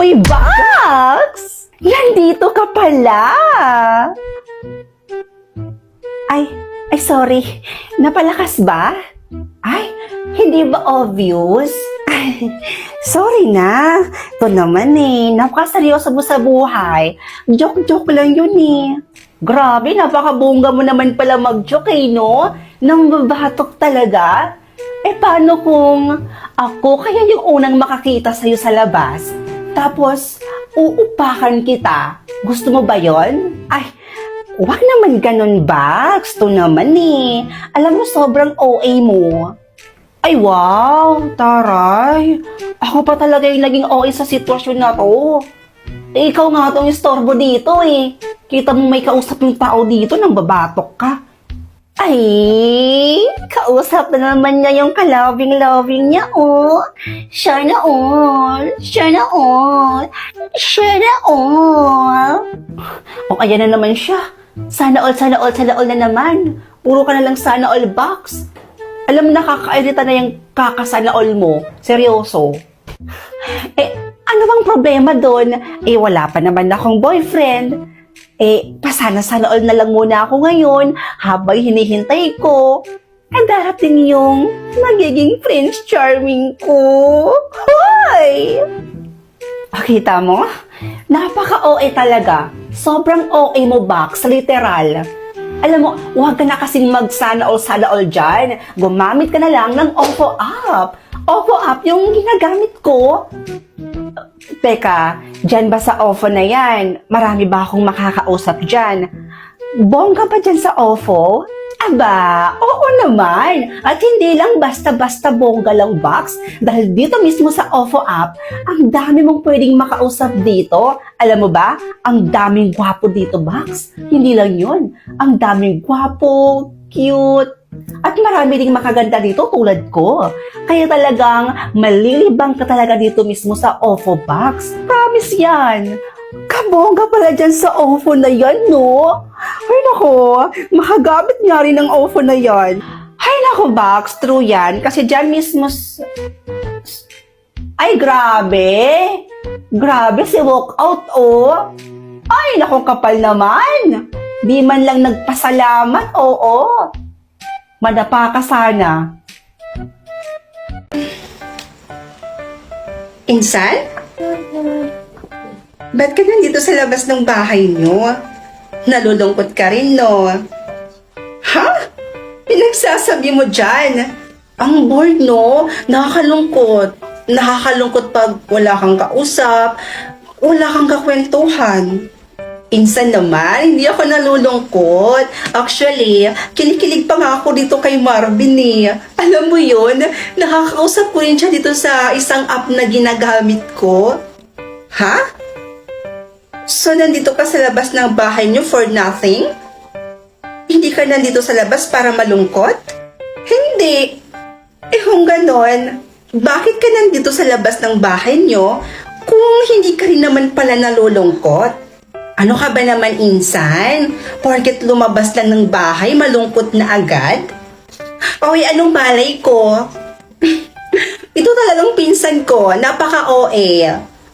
Uy, Box! Nandito ka pala! Ay, sorry. Napalakas ba? Ay, hindi ba obvious? Sorry na. Ito naman napakaseryoso mo sa buhay. Joke-joke lang yun Grabe, napakabongga mo naman pala mag-joke no? Nang babatok talaga. Paano kung ako kaya yung unang makakita sa'yo sa labas? Tapos, uupakan kita. Gusto mo ba yon? Ay, wag naman ganun ba? Gusto naman Alam mo, sobrang OA mo. Ay, wow! Taray! Ako pa talaga yung naging OA sa sitwasyon na to. Ikaw nga tong istorbo dito Kita mo may kausap yung tao dito nang babatok ka. Ay, kausap na naman niya yung ka-loving-loving niya, Sana all. Sana all. Sana all. Ayan na naman siya. Sana all, sana all, sana all na naman. Puro ka na lang sana all, Box. Alam mo, nakakairita na yung kakasana all mo. Seryoso. Ano bang problema doon? Wala pa naman akong boyfriend. Pasana sana all na lang muna ako ngayon habang hinihintay ko. Darating yung magiging Prince Charming ko. Hoy! Kita mo? Napaka-OA talaga. Sobrang OA mo, Box. Literal. Alam mo, huwag ka na kasing mag-sana all dyan. Gumamit ka na lang ng OFO app. OFO app yung ginagamit ko. Teka, dyan ba sa OFO na yan? Marami ba akong makakausap dyan? Bongga ba dyan sa OFO? Aba, oo naman. At hindi lang basta-basta bongga lang, Box. Dahil dito mismo sa OFO app, ang dami mong pwedeng makausap dito. Alam mo ba? Ang daming gwapo dito, Box. Hindi lang yun. Ang daming gwapo, cute, at marami ding makaganda dito tulad ko. Kaya talagang malilibang ka talaga dito mismo sa OFO, Box. Promise yan. Kabongga pala dyan sa OFO na yan, no? Ay nako, makagamit nga rin ng OFO na yan. Ay nako, Box, true yan. Kasi dyan mismo... Ay, grabe. Grabe si walkout, Ay nako, kapal naman. Di man lang nagpasalamat, oo. Madapa ka sana. Insan? Ba't ka nandito sa labas ng bahay nyo? Nalulungkot ka rin, no? Ha? Pinagsasabi mo dyan? Ang bored, no? Nakakalungkot. Nakakalungkot pag wala kang kausap, wala kang kakwentuhan. Insan naman, hindi ako nalulungkot. Actually, kinikilig pa nga ako dito kay Marvin Alam mo yun, nakakausap ko rin siya dito sa isang app na ginagamit ko. Ha? So, nandito ka sa labas ng bahay niyo for nothing? Hindi ka nandito sa labas para malungkot? Hindi. Kung ganon, bakit ka nandito sa labas ng bahay niyo kung hindi ka rin naman pala nalulungkot? Ano ka ba naman, Insan? Porket lumabas lang ng bahay, malungkot na agad? Oy, anong malay ko? Ito talagang pinsan ko, napaka-OA.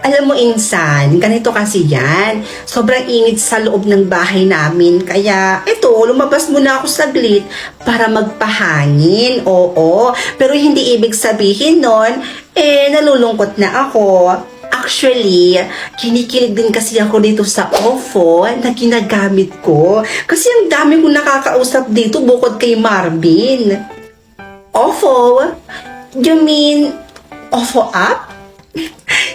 Alam mo, Insan, ganito kasi yan. Sobrang init sa loob ng bahay namin. Kaya, lumabas muna ako saglit para magpahangin. Oo, pero hindi ibig sabihin nun, nalulungkot na ako. Actually, kinikilig din kasi ako dito sa OFO na ginagamit ko. Kasi ang dami kong nakakausap dito bukod kay Marvin. OFO? You mean OFO app?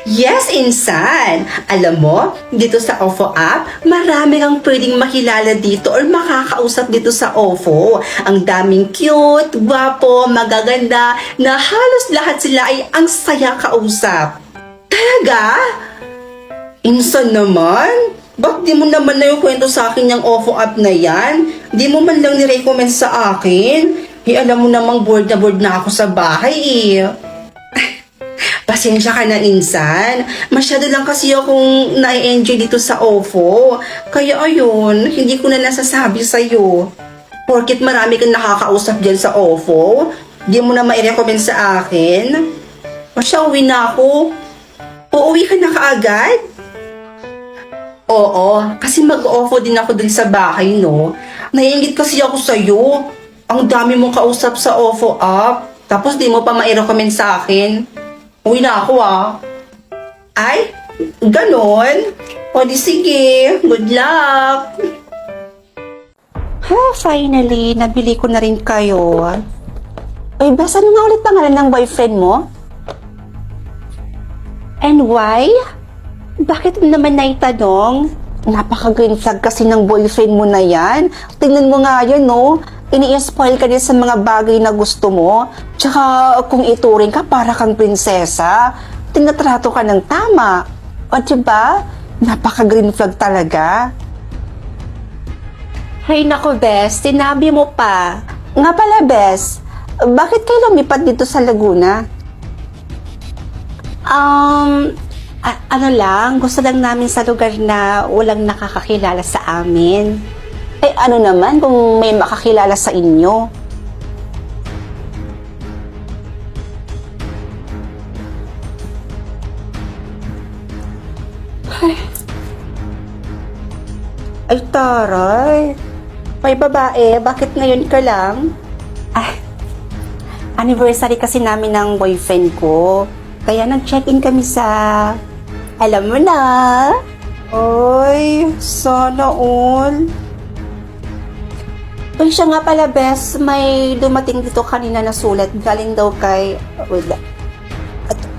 Yes, Insan. Alam mo, dito sa OFO app, marami kang pwedeng makilala dito or makakausap dito sa OFO. Ang daming cute, gwapo, magaganda, na halos lahat sila ay ang saya kausap. Talaga? Insan naman? Ba't di mo naman na yung kwento sa akin yung OFO app na yan? Di mo man lang nirecommend sa akin? Alam mo namang bored na ako sa bahay Pasensya ka na, Insan. Masyado lang kasi akong na-enjoy dito sa OFO. Kaya ayun, hindi ko na nasasabi sa'yo. Porket marami kang nakakausap dyan sa OFO, di mo na ma-recommend sa akin. Pasya, uwi na ako. Uuwi ka na kaagad? Oo, kasi mag-ofo din ako dun sa bahay, no? Naiingit kasi ako sa'yo. Ang dami mong kausap sa OFO app. Tapos di mo pa ma-recommend sa akin. Uwi na ako, ah. Ay, ganon? O di sige, good luck. Finally, nabili ko na rin kayo. Uy, basta ano nga ulit pangalan ng boyfriend mo? And why? Bakit mo naman naitanong? Napaka-green flag kasi ng boyfriend mo na yan. Tingnan mo nga yun, no? Ini-spoil ka din sa mga bagay na gusto mo. Tsaka kung ituring ka, para kang prinsesa. Tinatrato ka ng tama. O diba? Napaka-green flag talaga. Hay nako, Bes. Sinabi mo pa. Nga pala, Bes. Bakit kayo lumipat dito sa Laguna? Ano lang, gusto lang namin sa lugar na walang nakakakilala sa amin. Eh ano naman kung may makakilala sa inyo? Ay, taray. May babae, bakit ngayon ka lang? Anniversary kasi namin ng boyfriend ko. Kaya nag-check-in kami sa... Alam mo na. Oy, sana all. Uy, siya nga pala, Bes. May dumating dito kanina na sulat. Galing daw kay... Wait,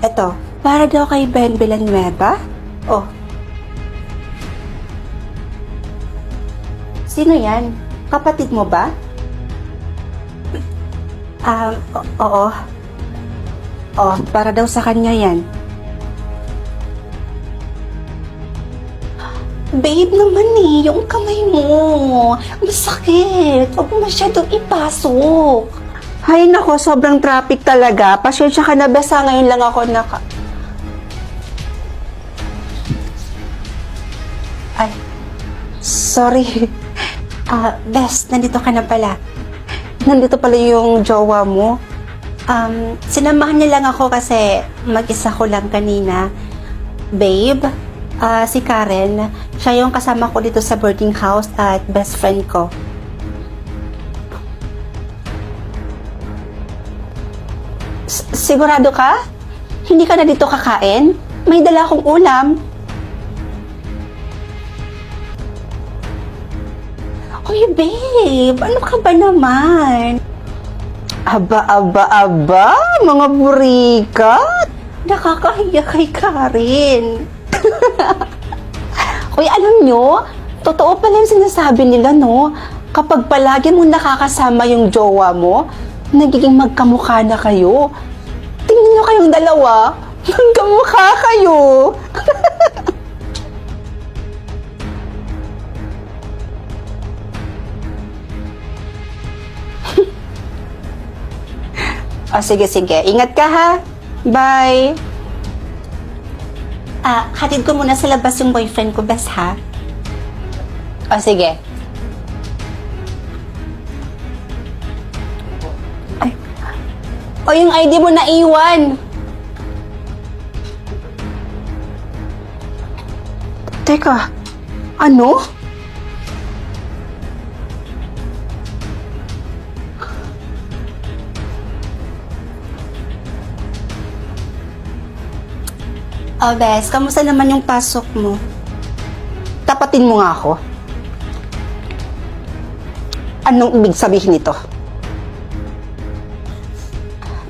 eto. Para daw kay Ben Villanueva? Oh. Sino yan? Kapatid mo ba? Oo. Oh, para daw sa kanya yan. Babe naman yung kamay mo. Masakit. Huwag mo masyadong ipasok. Hay nako, sobrang traffic talaga. Pasensya ka na, basta ngayon lang ako Ay, sorry. Bes, nandito ka na pala. Nandito pala yung jowa mo. Sinamahan niya lang ako kasi mag-isa ko lang kanina. Babe, si Karen, siya yung kasama ko dito sa boarding house at best friend ko. Sigurado ka? Hindi ka na dito kakain? May dala akong ulam. Uy, babe, ano ka ba naman? Aba, mga burikat. Nakakahiya kay Karen. Uy, alam nyo, totoo pala yung sinasabi nila, no? Kapag palagi mo nakakasama yung jowa mo, nagiging magkamukha na kayo. Tingnan nyo kayong dalawa, magkamukha kayo. Sige. Ingat ka, ha? Bye. Hatid ko muna sa labas yung boyfriend ko, bes, ha? Sige. Ay. Yung ID mo naiwan. Teka, ano? Bes, kamusta naman yung pasok mo? Tapatin mo nga ako. Anong ibig sabihin nito?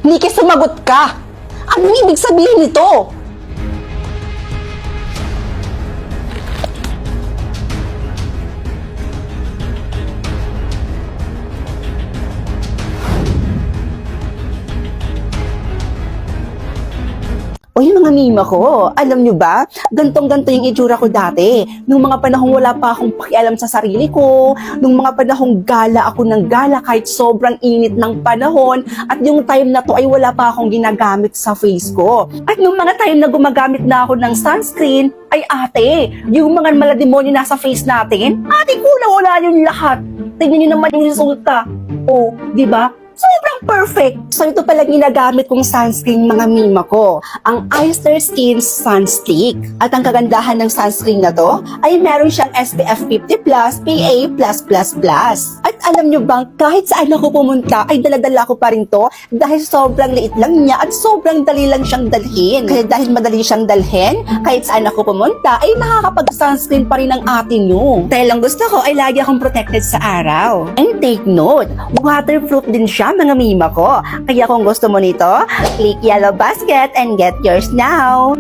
Nikki, sumagot ka! Anong ibig sabihin nito? O yung mga mima ko, alam nyo ba, gantong-ganto yung itsura ko dati. Nung mga panahong wala pa akong pakialam sa sarili ko, nung mga panahong gala ako ng gala kahit sobrang init ng panahon, at yung time na to ay wala pa akong ginagamit sa face ko. At nung mga time na gumagamit na ako ng sunscreen, ay ate, yung mga malademonyo nasa face natin, ate ko, nawala yung lahat. Tingnan nyo naman yung resulta. O, di ba? Sobrang perfect. So ito pala ginagamit kong sunscreen mga mima ko. Ang Eyster Skin Sunstick. At ang kagandahan ng sunscreen na to ay meron siyang SPF 50+, PA+++. At alam nyo bang kahit saan ako pumunta ay daladala ko pa rin to dahil sobrang liit lang niya at sobrang dali lang siyang dalhin. Kaya dahil madali siyang dalhin, kahit saan ako pumunta ay nakakapag-sunscreen pa rin ang atin nyo. Dahil ang gusto ko ay lagi akong protected sa araw. And take note, waterproof din siya mga mima ko. Kaya kung gusto mo nito, click yellow basket and get yours now.